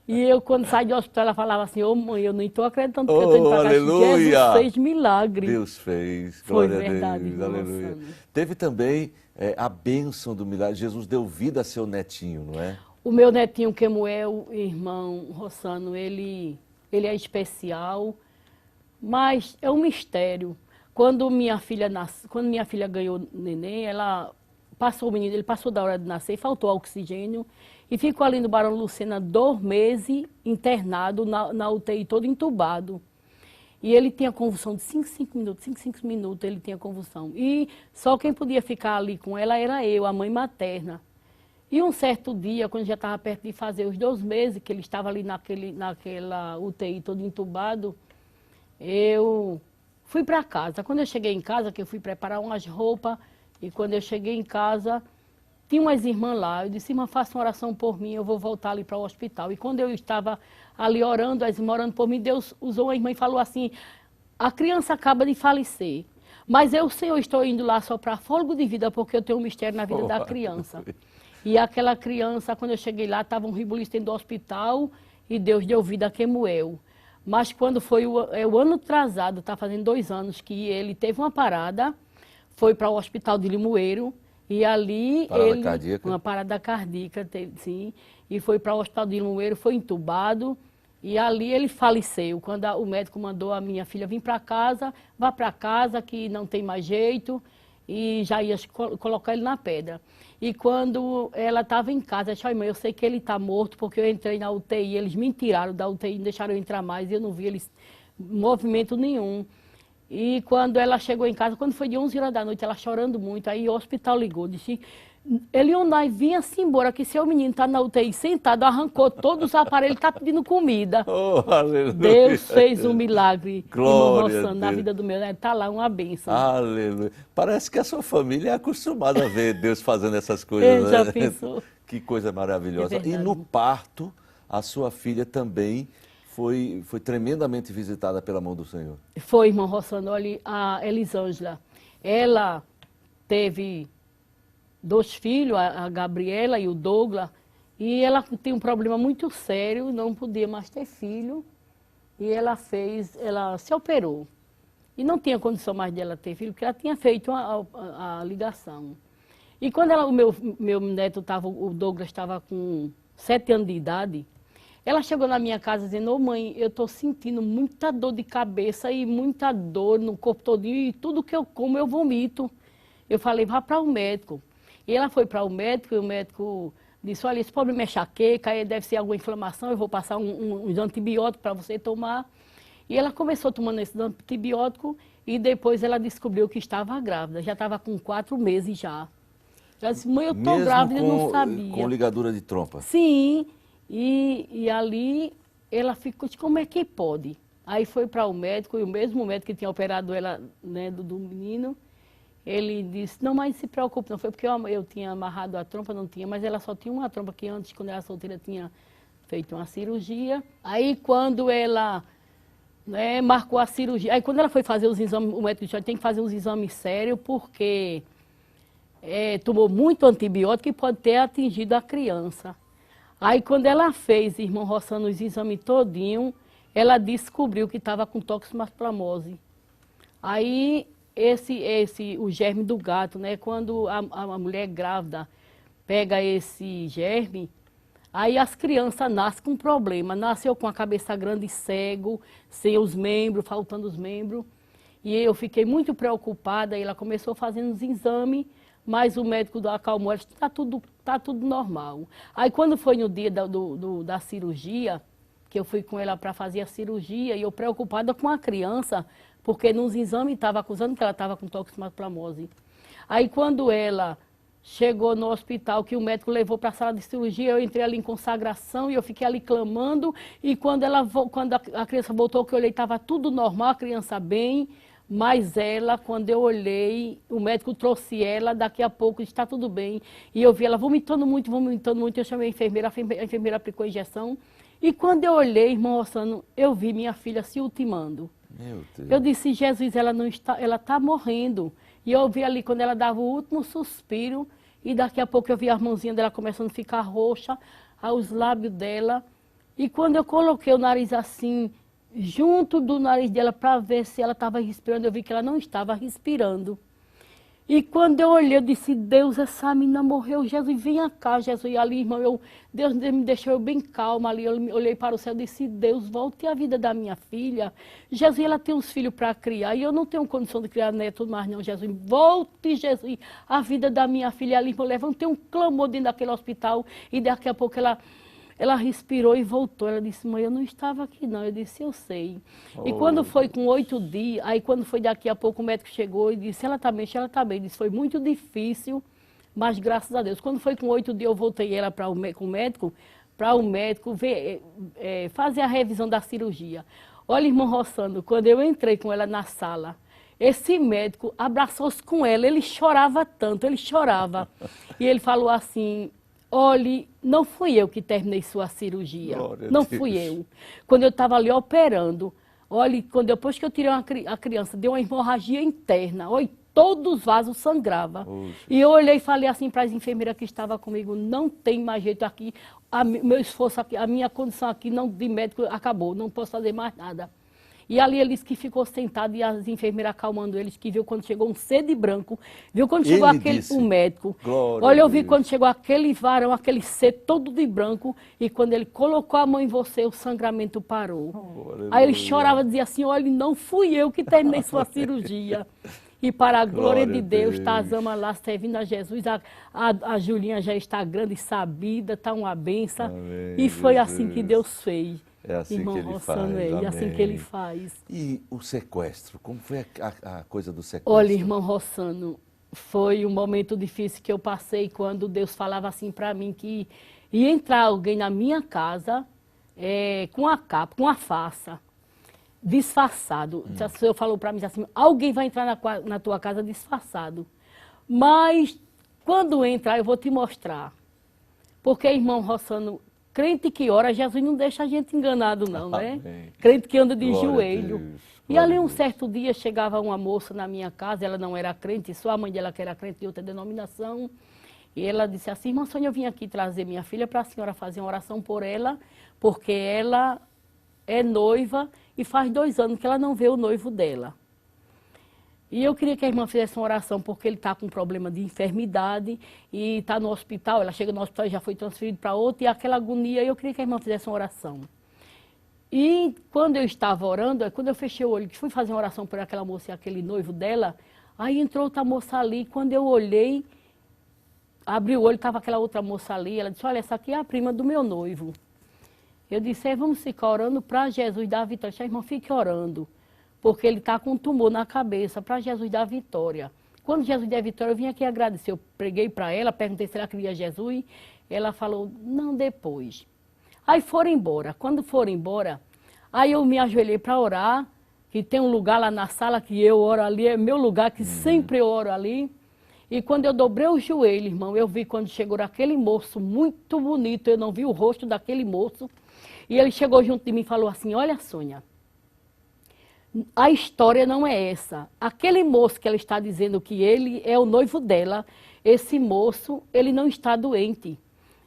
E eu, quando saí do hospital, ela falava assim, ô mãe, eu nem estou acreditando que eu estou indo para cá. Jesus fez milagre. Deus fez. Foi Glória verdade, a Deus. Aleluia. Rossano. Teve também a bênção do milagre. Jesus deu vida a seu netinho, não é? O meu netinho Kemuel, irmão Rossano, ele é especial, mas é um mistério. Quando minha filha ganhou neném, ele passou da hora de nascer, faltou oxigênio e ficou ali no Barão Lucena 2 meses internado na UTI, todo entubado. E ele tinha convulsão de 5 minutos ele tinha convulsão. E só quem podia ficar ali com ela era eu, a mãe materna. E um certo dia, quando já estava perto de fazer os 2 meses, que ele estava ali naquela UTI todo entubado, eu fui para casa. Quando eu cheguei em casa, que eu fui preparar umas roupas, e quando eu cheguei em casa, tinha umas irmãs lá. Eu disse, irmã, faça uma oração por mim, eu vou voltar ali para o hospital. E quando eu estava ali orando, as irmãs orando por mim, Deus usou uma irmã e falou assim, a criança acaba de falecer, mas eu, Senhor, estou indo lá só para fôlego de vida, porque eu tenho um mistério na vida da criança. E aquela criança, quando eu cheguei lá, estava um ribuliço dentro do hospital, e Deus deu vida a Kemuel. Mas quando foi o ano atrasado, está fazendo 2 anos, que ele teve uma parada, foi para o hospital de Limoeiro, e ali uma parada cardíaca, sim, e foi para o hospital de Limoeiro, foi entubado, e ali ele faleceu. Quando o médico mandou a minha filha vir para casa, vá para casa que não tem mais jeito, e já ia colocar ele na pedra. E quando ela estava em casa, eu disse, mãe, eu sei que ele está morto, porque eu entrei na UTI, eles me tiraram da UTI, não deixaram eu entrar mais, e eu não vi eles movimento nenhum. E quando ela chegou em casa, quando foi de 11 horas da noite, ela chorando muito, aí o hospital ligou, disse, Elionai, vinha-se embora, que seu menino está na UTI sentado, arrancou todos os aparelhos, está pedindo comida. Oh, aleluia. Deus fez um milagre, Glória irmão Rossano, na vida do meu neto, está lá uma bênção. Aleluia. Parece que a sua família é acostumada a ver Deus fazendo essas coisas. Já pensou? Que coisa maravilhosa. É e no parto, a sua filha também foi tremendamente visitada pela mão do Senhor. Foi, irmão Rossano, olha, a Elisângela, ela teve 2 filhos, a Gabriela e o Douglas, e ela tem um problema muito sério, não podia mais ter filho, e ela se operou. E não tinha condição mais de ela ter filho, porque ela tinha feito a ligação. E quando o meu neto o Douglas estava com 7 anos de idade, ela chegou na minha casa dizendo, mãe, eu estou sentindo muita dor de cabeça e muita dor no corpo todinho, e tudo que eu como eu vomito. Eu falei, vá para o médico. E ela foi para o médico, e o médico disse, olha, esse problema é enxaqueca, aí deve ser alguma inflamação, eu vou passar uns antibióticos para você tomar. E ela começou tomando esse antibiótico e depois ela descobriu que estava grávida, já estava com 4 meses já. Ela disse, mãe, eu estou grávida, eu não sabia. Com ligadura de trompa? Sim, e ali ela ficou, como é que pode? Aí foi para o médico, e o mesmo médico que tinha operado ela, né, do menino, ele disse, não, mas se preocupe, não foi porque eu tinha amarrado a trompa, não tinha, mas ela só tinha uma trompa que antes, quando ela era solteira, tinha feito uma cirurgia. Aí quando ela, né, marcou a cirurgia, aí quando ela foi fazer os exames, o médico disse, tem que fazer uns exames sérios, porque tomou muito antibiótico e pode ter atingido a criança. Aí quando ela fez, irmão Rossano, os exames todinho, ela descobriu que estava com toxoplasmose. Aí o germe do gato, né? Quando a mulher grávida pega esse germe, aí as crianças nascem com problema. Nasceu com a cabeça grande e cego, sem os membros, faltando os membros. E eu fiquei muito preocupada, e ela começou fazendo os exames, mas o médico acalmou, ela disse, tá tudo normal. Aí quando foi no dia da cirurgia, que eu fui com ela para fazer a cirurgia, e eu preocupada com a criança, porque nos exames estava acusando que ela estava com toxoplasmose. Aí quando ela chegou no hospital, que o médico levou para a sala de cirurgia, eu entrei ali em consagração e eu fiquei ali clamando, e quando a criança voltou, que eu olhei, estava tudo normal, a criança bem, mas ela, quando eu olhei, o médico trouxe ela, daqui a pouco está tudo bem, e eu vi ela vomitando muito, eu chamei a enfermeira aplicou a injeção, e quando eu olhei, irmão Rossano, eu vi minha filha se ultimando. Meu Deus. Eu disse, Jesus, ela está morrendo. E eu vi ali quando ela dava o último suspiro, e daqui a pouco eu vi a mãozinha dela começando a ficar roxa, os lábios dela. E quando eu coloquei o nariz assim, junto do nariz dela, para ver se ela estava respirando, eu vi que ela não estava respirando. E quando eu olhei, eu disse, Deus, essa menina morreu, Jesus, venha cá, Jesus. E ali, irmão, Deus me deixou eu bem calma ali, eu olhei para o céu e disse, Deus, volte a vida da minha filha. Jesus, ela tem uns filhos para criar, e eu não tenho condição de criar neto mais não, Jesus. Volte, Jesus, a vida da minha filha. Ali, eu levantei um clamor dentro daquele hospital, e daqui a pouco ela respirou e voltou. Ela disse, mãe, eu não estava aqui não. Eu disse, eu sei. E quando foi com 8 dias, aí quando foi daqui a pouco, o médico chegou e disse, ela está bem, ela está bem. Disse, foi muito difícil, mas graças a Deus. Quando foi com 8 dias, eu voltei ela com o médico, para o médico ver, fazer a revisão da cirurgia. Olha, irmão Rossano, quando eu entrei com ela na sala, esse médico abraçou-se com ela, ele chorava tanto, ele chorava. E ele falou assim, olhe, não fui eu que terminei sua cirurgia, não fui eu. Quando eu estava ali operando, olhe, depois que eu tirei a criança, deu uma hemorragia interna, olha, todos os vasos sangravam. E eu olhei e falei assim para as enfermeiras que estavam comigo, não tem mais jeito aqui, meu esforço aqui, a minha condição aqui de médico acabou, não posso fazer mais nada. E ali eles que ficou sentado e as enfermeiras acalmando eles, que viu quando chegou um sede branco, viu quando chegou o médico. Olha, eu vi quando chegou aquele varão, aquele sede todo de branco, e quando ele colocou a mão em você, o sangramento parou. Aí ele chorava, dizia assim, olha, não fui eu que terminei sua cirurgia. E para a glória de Deus, está as amas lá servindo a Jesus. A Julinha já está grande e sabida, está uma benção. Amém, e foi Jesus. assim que Deus fez. É assim irmão que ele Rossano, faz. é assim que ele faz. E o sequestro? Como foi a coisa do sequestro? Olha, irmão Rossano, foi um momento difícil que eu passei quando Deus falava assim para mim que ia entrar alguém na minha casa com a capa, com a faça, disfarçado. O Senhor falou para mim assim, alguém vai entrar na tua casa disfarçado. Mas quando entrar eu vou te mostrar. Porque, irmão Rossano, crente que ora, Jesus não deixa a gente enganado não, né? Amém. Crente que anda de Glória joelho. E ali um certo dia chegava uma moça na minha casa, ela não era crente, só a mãe dela que era crente de outra denominação. E ela disse assim, irmã Sônia, eu vim aqui trazer minha filha para a senhora fazer uma oração por ela, porque ela é noiva e faz 2 anos que ela não vê o noivo dela. E eu queria que a irmã fizesse uma oração, porque ele está com problema de enfermidade e está no hospital, ela chega no hospital e já foi transferido para outro, e aquela agonia, eu queria que a irmã fizesse uma oração. E quando eu estava orando, quando eu fechei o olho, que fui fazer uma oração por aquela moça e aquele noivo dela, aí entrou outra moça ali, quando eu olhei, abri o olho, estava aquela outra moça ali, ela disse, olha, essa aqui é a prima do meu noivo. Eu disse, vamos ficar orando para Jesus dar a vitória. Disse, irmão, fique orando, porque ele está com um tumor na cabeça, para Jesus dar a vitória. Quando Jesus der a vitória, eu vim aqui agradecer. Eu preguei para ela, perguntei se ela queria Jesus. Ela falou, não, depois. Aí foram embora. Quando foram embora, aí eu me ajoelhei para orar, que tem um lugar lá na sala que eu oro ali, é meu lugar, que sempre eu oro ali. E quando eu dobrei o joelho, irmão, eu vi quando chegou aquele moço muito bonito, eu não vi o rosto daquele moço. E ele chegou junto de mim e falou assim, olha, Sônia, a história não é essa. Aquele moço que ela está dizendo que ele é o noivo dela, esse moço, ele não está doente.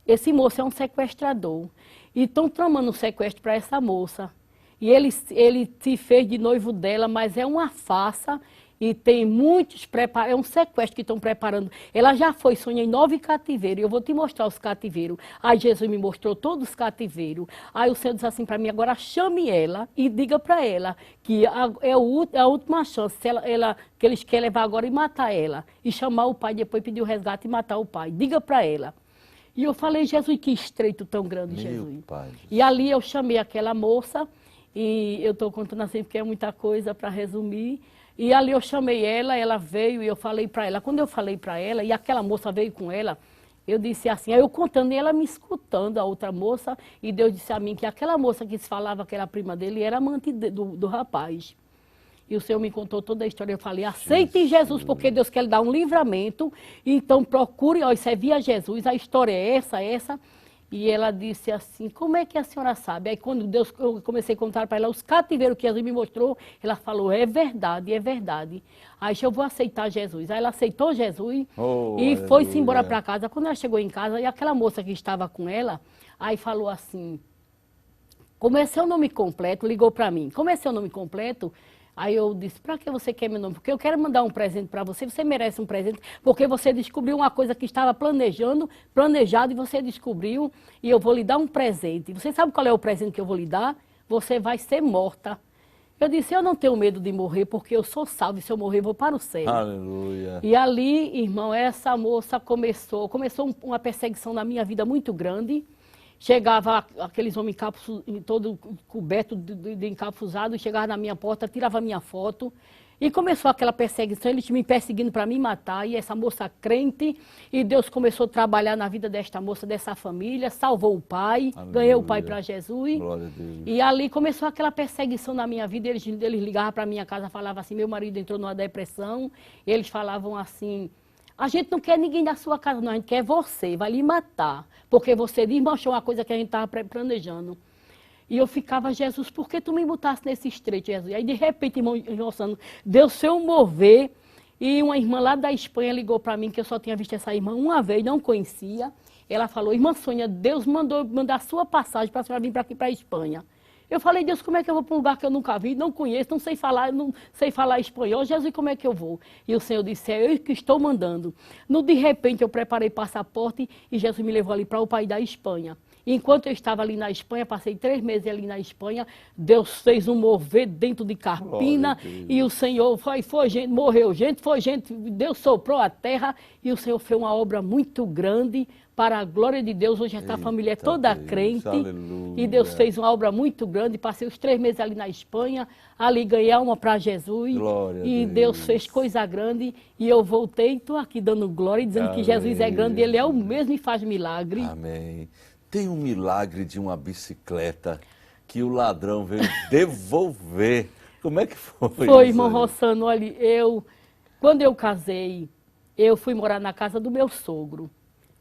Esse moço é um sequestrador. E estão tramando um sequestro para essa moça. E ele se fez de noivo dela, mas é uma farsa. E tem muitos preparados, é um sequestro que estão preparando. Ela já foi, Sônia, em 9 cativeiros. Eu vou te mostrar os cativeiros. Aí Jesus me mostrou todos os cativeiros. Aí o Senhor disse assim para mim, agora chame ela e diga para ela que é a última chance. Que eles querem levar agora e matar ela. E chamar o pai, depois pedir o resgate e matar o pai. Diga para ela. E eu falei, Jesus, que estreito tão grande, Jesus. Pai. E ali eu chamei aquela moça, e eu estou contando assim porque é muita coisa para resumir. E ali eu chamei ela, ela veio e eu falei para ela. Quando eu falei para ela, e aquela moça veio com ela, eu disse assim, aí eu contando e ela me escutando, a outra moça, e Deus disse a mim que aquela moça que se falava que era a prima dele era amante do rapaz. E o Senhor me contou toda a história. Eu falei, aceite Jesus, porque Deus quer lhe dar um livramento. Então procure, ó, isso é via Jesus, a história é essa. E ela disse assim, como é que a senhora sabe? Aí quando eu comecei a contar para ela os cativeiros que Jesus me mostrou, ela falou, é verdade, é verdade. Aí eu vou aceitar Jesus. Aí ela aceitou Jesus e foi-se embora para casa. Quando ela chegou em casa, e aquela moça que estava com ela, aí falou assim, como é seu nome completo? Ligou para mim, como é seu nome completo? Aí eu disse, para que você quer meu nome? Porque eu quero mandar um presente para você, você merece um presente, porque você descobriu uma coisa que estava planejado e você descobriu, e eu vou lhe dar um presente. Você sabe qual é o presente que eu vou lhe dar? Você vai ser morta. Eu disse, eu não tenho medo de morrer, porque eu sou salvo, e se eu morrer, eu vou para o céu. Aleluia. E ali, irmão, essa moça começou uma perseguição na minha vida muito grande. Chegava aqueles homens todo coberto de encapuzado, chegava na minha porta, tirava a minha foto. E começou aquela perseguição, eles me perseguindo para me matar. E essa moça crente, e Deus começou a trabalhar na vida desta moça, dessa família, salvou o pai, Aleluia. Ganhei o pai para Jesus. Glória a Deus. E ali começou aquela perseguição na minha vida. Eles ligavam para minha casa, falavam assim, meu marido entrou numa depressão. Eles falavam assim, a gente não quer ninguém da sua casa, não, a gente quer você, vai lhe matar. Porque você desmanchou uma coisa que a gente estava planejando. E eu ficava, Jesus, por que tu me botasse nesse estreito, Jesus? Aí, de repente, irmão Rossano, deu seu mover. E uma irmã lá da Espanha ligou para mim, que eu só tinha visto essa irmã uma vez, não conhecia. Ela falou, irmã Sônia, Deus mandou mandar a sua passagem para a senhora vir para aqui, para a Espanha. Eu falei, Deus, como é que eu vou para um lugar que eu nunca vi, não conheço, não sei falar espanhol? Jesus, como é que eu vou? E o Senhor disse, é eu que estou mandando. De repente, eu preparei passaporte e Jesus me levou ali para o país da Espanha. Enquanto eu estava ali na Espanha, passei 3 meses ali na Espanha, Deus fez um mover dentro de Carpina, e o Senhor foi gente, morreu gente, foi gente, Deus soprou a terra, e o Senhor fez uma obra muito grande, para a glória de Deus. Hoje essa família é toda crente, aleluia. E Deus fez uma obra muito grande, passei os 3 meses ali na Espanha, ali ganhei alma para Jesus, glória e Deus fez coisa grande, e eu voltei, estou aqui dando glória, dizendo que Jesus é grande, Ele é o mesmo e faz milagre. Amém. Tem um milagre de uma bicicleta que o ladrão veio devolver. Como é que foi? Foi, irmão Rossano, olha, quando eu casei, eu fui morar na casa do meu sogro.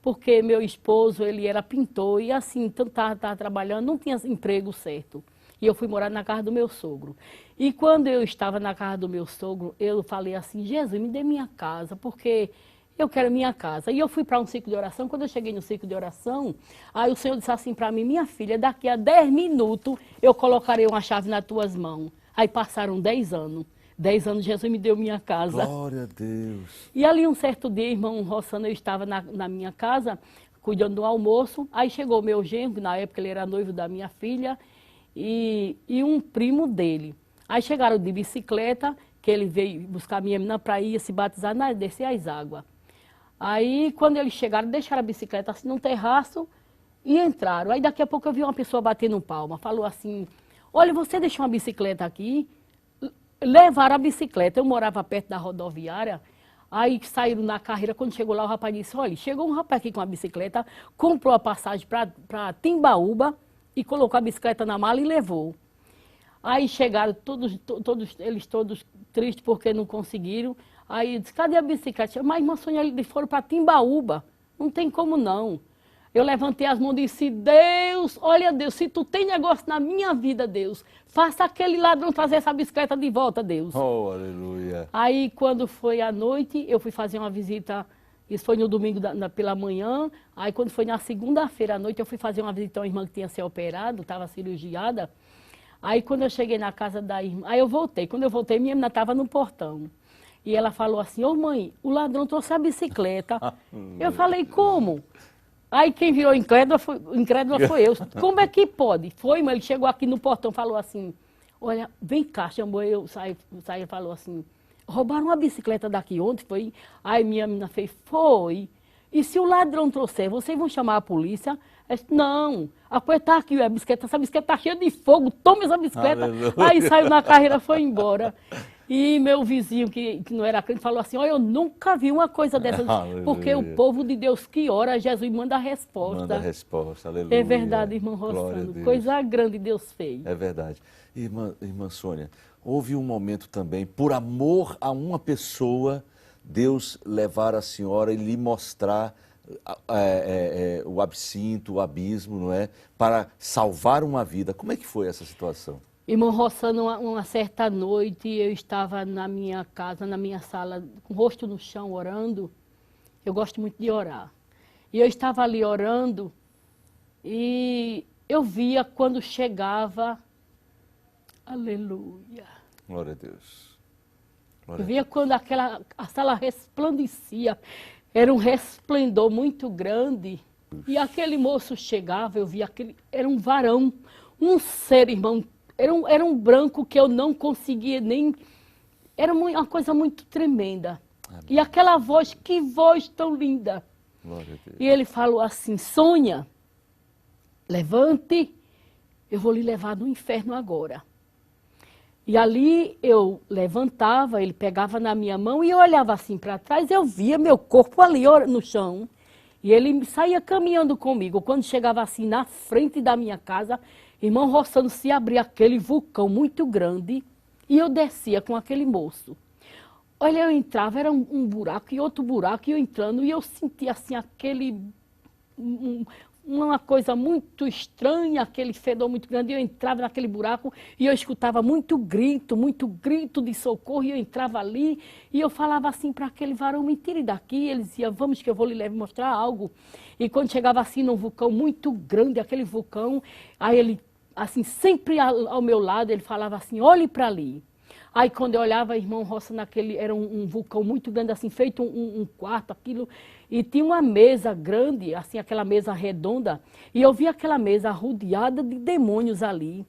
Porque meu esposo, ele era pintor e assim, estava trabalhando, não tinha emprego certo. E eu fui morar na casa do meu sogro. E quando eu estava na casa do meu sogro, eu falei assim, Jesus, me dê minha casa, porque eu quero minha casa. E eu fui para um ciclo de oração. Quando eu cheguei no ciclo de oração, aí o Senhor disse assim para mim, minha filha, daqui a 10 minutos eu colocarei uma chave nas tuas mãos. Aí passaram 10 anos. 10 anos Jesus me deu minha casa. Glória a Deus. E ali um certo dia, irmão Rossano, eu estava na minha casa, cuidando do almoço. Aí chegou o meu genro, na época ele era noivo da minha filha, e um primo dele. Aí chegaram de bicicleta, que ele veio buscar minha menina para ir se batizar, descer as águas. Aí, quando eles chegaram, deixaram a bicicleta assim num terraço e entraram. Aí, daqui a pouco, eu vi uma pessoa batendo palma. Falou assim, olha, você deixou uma bicicleta aqui? Levaram a bicicleta. Eu morava perto da rodoviária. Aí, saíram na carreira. Quando chegou lá, o rapaz disse, olha, chegou um rapaz aqui com a bicicleta, comprou a passagem para Timbaúba e colocou a bicicleta na mala e levou. Aí chegaram eles todos tristes porque não conseguiram. Aí disse, cadê a bicicleta? Mas, irmã Sônia, eles foram para Timbaúba. Não tem como não. Eu levantei as mãos e disse, Deus, olha Deus, se tu tem negócio na minha vida, Deus, faça aquele ladrão trazer essa bicicleta de volta, Deus. Oh, aleluia. Aí, quando foi à noite, eu fui fazer uma visita, isso foi no domingo pela manhã. Aí, quando foi na segunda-feira à noite, eu fui fazer uma visita a uma irmã que tinha sido operada, estava cirurgiada. Aí, quando eu cheguei na casa da irmã, aí eu voltei. Quando eu voltei, minha menina estava no portão. E ela falou assim, ô mãe, o ladrão trouxe a bicicleta. Eu falei, como? Aí quem virou incrédula foi eu. Como é que pode? Foi, mas ele chegou aqui no portão, falou assim, olha, vem cá, chamou eu, saí e falou assim, roubaram uma bicicleta daqui ontem, foi? Aí minha menina fez, foi. E se o ladrão trouxer, vocês vão chamar a polícia? Eu disse, não, a coisa tá aqui, a bicicleta, essa bicicleta tá cheia de fogo, toma essa bicicleta. Aleluia. Aí saiu na carreira, foi embora. E meu vizinho, que não era crente, falou assim, olha, eu nunca vi uma coisa dessa, porque o povo de Deus que ora, Jesus manda a resposta. Manda a resposta, aleluia. É verdade, irmão Glória a Rossano, Deus. coisa grande Deus fez. É verdade. Irmã Sônia, houve um momento também, por amor a uma pessoa, Deus levar a senhora e lhe mostrar o absinto, o abismo, não é? Para salvar uma vida. Como é que foi essa situação? Irmão Rossano, uma certa noite, eu estava na minha casa, na minha sala, com o rosto no chão, orando. Eu gosto muito de orar. E eu estava ali orando e eu via quando chegava, aleluia. Glória a Deus. Eu via quando a sala resplandecia, era um resplendor muito grande. E aquele moço chegava, eu via era um varão, um ser, irmão, era um branco que eu não conseguia nem... Era uma coisa muito tremenda. Amém. E aquela voz, que voz tão linda. Glória a Deus. E ele falou assim, Sônia, levante, eu vou lhe levar no inferno agora. E ali eu levantava, ele pegava na minha mão e eu olhava assim para trás, eu via meu corpo ali no chão. E ele saía caminhando comigo. Quando chegava assim na frente da minha casa, irmão Rossano, se abria aquele vulcão muito grande e eu descia com aquele moço. Olha, eu entrava, era um buraco e outro buraco, e eu entrando, e eu sentia assim uma coisa muito estranha, aquele fedor muito grande, e eu entrava naquele buraco e eu escutava muito grito de socorro, e eu entrava ali e eu falava assim para aquele varão, me tire daqui, ele dizia, vamos que eu vou lhe mostrar algo. E quando chegava assim num vulcão muito grande, aquele vulcão, aí ele, assim, sempre ao meu lado, ele falava assim, olhe para ali. Aí quando eu olhava, irmão Roça, era um vulcão muito grande, assim, feito um quarto, aquilo, e tinha uma mesa grande, assim, aquela mesa redonda, e eu via aquela mesa rodeada de demônios ali.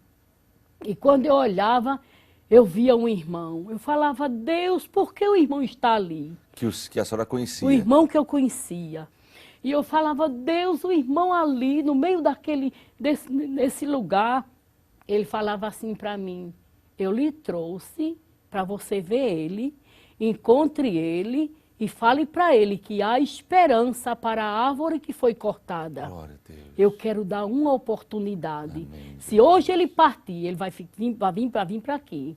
E quando eu olhava, eu via um irmão. Eu falava, Deus, por que o irmão está ali? Que a senhora conhecia. O irmão que eu conhecia. E eu falava, Deus, o irmão ali, no meio desse lugar, ele falava assim para mim, eu lhe trouxe para você ver ele, encontre ele e fale para ele que há esperança para a árvore que foi cortada. Glória a Deus. Eu quero dar uma oportunidade. Amém. Se hoje ele partir, ele vai vir para aqui.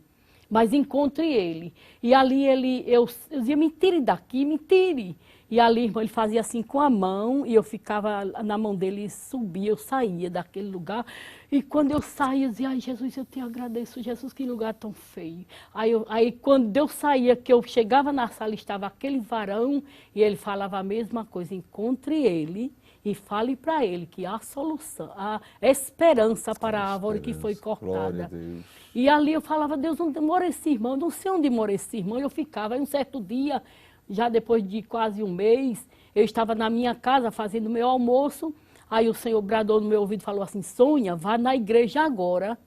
Mas encontre ele. E ali eu dizia, me tire daqui, me tire. E ali, irmão, ele fazia assim com a mão, e eu ficava na mão dele, subia, eu saía daquele lugar. E quando eu saía, eu dizia, ai Jesus, eu te agradeço, Jesus, que lugar tão feio. Aí quando eu saía, que eu chegava na sala, estava aquele varão, e ele falava a mesma coisa, encontre ele e fale para ele que há solução, há esperança para a árvore que foi cortada. Glória a Deus. E ali eu falava, Deus, onde mora esse irmão? Não sei onde mora esse irmão. Eu ficava, aí um certo dia, já depois de quase um mês, eu estava na minha casa fazendo meu almoço, aí o Senhor bradou no meu ouvido e falou assim, Sônia, vá na igreja agora,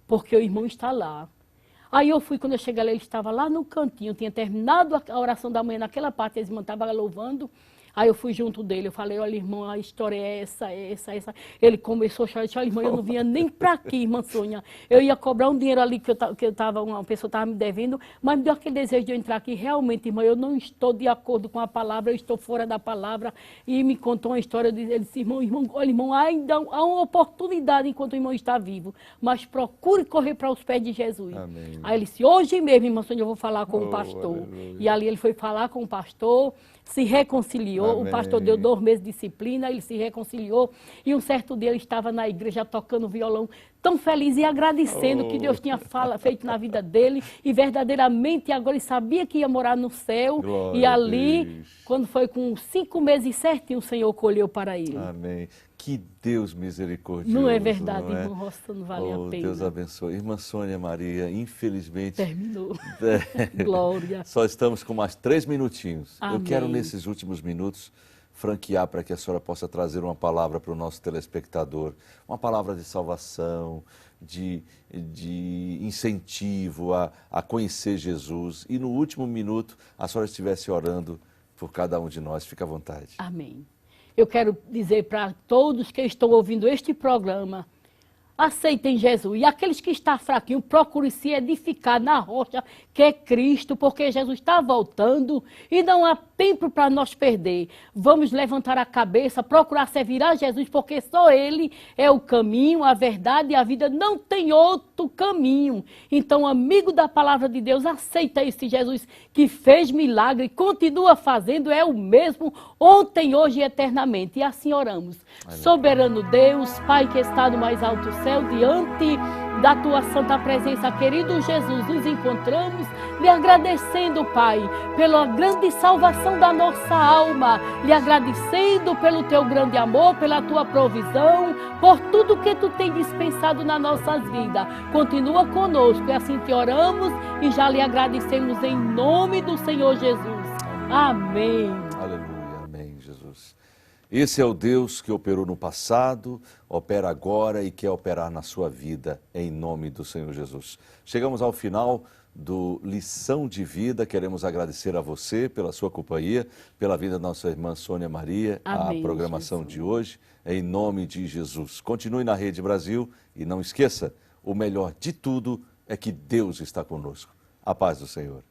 porque o irmão está lá. Aí eu fui, quando eu cheguei lá, ele estava lá no cantinho, tinha terminado a oração da manhã naquela parte, eles estavam louvando. Aí eu fui junto dele, eu falei, olha, irmão, a história é essa. Ele começou a chorar, disse, olha, irmão, eu não vinha nem para aqui, irmã Sônia. Eu ia cobrar um dinheiro ali uma pessoa estava me devendo, mas me deu aquele desejo de eu entrar aqui. Realmente, irmão, eu não estou de acordo com a palavra, eu estou fora da palavra. E me contou uma história, ele disse, irmão, olha, irmão, ainda há uma oportunidade enquanto o irmão está vivo, mas procure correr para os pés de Jesus. Amém. Aí ele disse, hoje mesmo, irmã Sônia, eu vou falar com o pastor. Aleluia. E ali ele foi falar com o pastor, se reconciliou, Amém. o pastor deu 2 meses de disciplina, ele se reconciliou, e um certo dia ele estava na igreja tocando violão, tão feliz e agradecendo que Deus tinha feito na vida dele, e verdadeiramente agora ele sabia que ia morar no céu, Glória e a ali, Deus. quando foi com 5 meses certinho, o Senhor colheu para ele. Amém. Que Deus misericordioso. Não é verdade, não é? irmão Roça, não vale a pena. Deus abençoe. Irmã Sônia Maria, infelizmente... Terminou. Glória. Só estamos com mais 3 minutinhos. Amém. Eu quero, nesses últimos minutos, franquear para que a senhora possa trazer uma palavra para o nosso telespectador. Uma palavra de salvação, de incentivo a conhecer Jesus. E no último minuto, a senhora estivesse orando por cada um de nós. Fique à vontade. Amém. Eu quero dizer para todos que estão ouvindo este programa, aceitem Jesus. E aqueles que estão fraquinhos, procurem se edificar na rocha que é Cristo, porque Jesus está voltando e não há tempo para nós perder. Vamos levantar a cabeça, procurar servir a Jesus, porque só Ele é o caminho, a verdade e a vida. Não tem outro caminho. Então, amigo da palavra de Deus, aceita esse Jesus que fez milagre, continua fazendo, é o mesmo ontem, hoje e eternamente. E assim oramos. Soberano Deus, Pai que está no mais alto céu, diante da tua santa presença, querido Jesus, nos encontramos lhe agradecendo, Pai, pela grande salvação da nossa alma, lhe agradecendo pelo teu grande amor, pela tua provisão, por tudo que tu tem dispensado nas nossas vidas. Continua conosco e assim te oramos e já lhe agradecemos em nome do Senhor Jesus. Amém. Aleluia, amém, Jesus. Esse é o Deus que operou no passado, opera agora e quer operar na sua vida, em nome do Senhor Jesus. Chegamos ao final do Lição de Vida. Queremos agradecer a você pela sua companhia, pela vida da nossa irmã Sônia Maria, Amém, a programação Jesus. de hoje, em nome de Jesus. Continue na Rede Brasil e não esqueça, o melhor de tudo é que Deus está conosco. A paz do Senhor.